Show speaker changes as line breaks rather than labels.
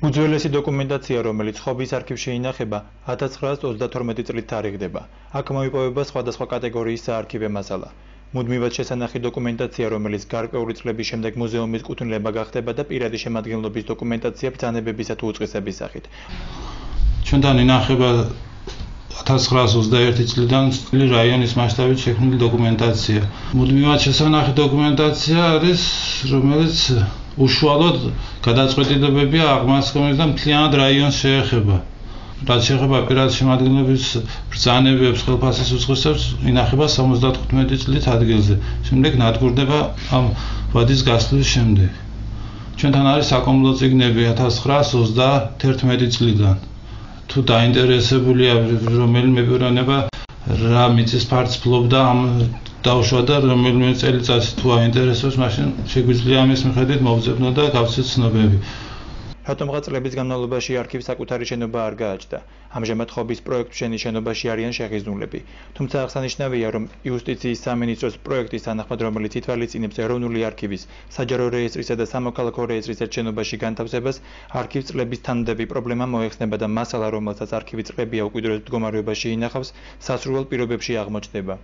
უძველესი დოკუმენტაცია, რომელიც ხობის არქივში ინახება, 1932 წლით თარიღდება. აქ მოიპოვება სხვადასხვა კატეგორიის საარქივო მასალა. მუდმივად შესანახი დოკუმენტაცია, რომელიც გარკვეული წლების შემდეგ მუზეუმის კუთვნილება გახდება და პირადი შემადგენლობის დოკუმენტაცია ბრძანებებისა თუ უწყისების სახით.
ჩვენთან ინახება 1921 წლიდან რაიონის მასშტაბით შექმნილი დოკუმენტაცია. მუდმივად შესანახი დოკუმენტაცია არის, რომელიც უშუალოდ გადაწყვეტილებებია აღმასკომის და მთლიანად რაიონს შეეხება. რაც შეეხება პირადი შემადგენლობის ბრძანებებს, ხელფასის უწყისებს, ინახება 75 წლით ადგილზე. შემდეგ ნადგურდება ამ ვადის გასვლის შემდეგ. ჩვენთან არის საკომლო წიგნები 1931 წლიდან. თუ დაინტერესებულია რომელიმე პიროვნება რა მიწის ფართს ფლობდა ამ დაუშვა და რომელიმე წელიწადს თუ აინტერესებს, მაშინ შეგვიძლია ამის მიხედვით მოვძებნო და გავცეთ ცნობები.
რატომღაც წლების განმავლობაში არქივს საკუთარი შენობა არ გააჩნდა. ამჟამად ხობის პროექტშენის შენობაში არიან შეხიზნულები. თუმცა აღსანიშნავია, რომ იუსტიციის სამინისტროს პროექტის თანახმად, რომელიც ითვალისწინებს ეროვნული არქივის, საჯარო რეესტრისა და სამოქალაქო რეესტრის ერთ შენობაში განთავსებას, არქივს წლების თანმდები პრობლემა მოეხსნება და მასალა, რომელსაც არქივი წლებია უკიდურეს მდგომარეობაში ინახავს, სასურველ პირობებში აღმოჩნდება.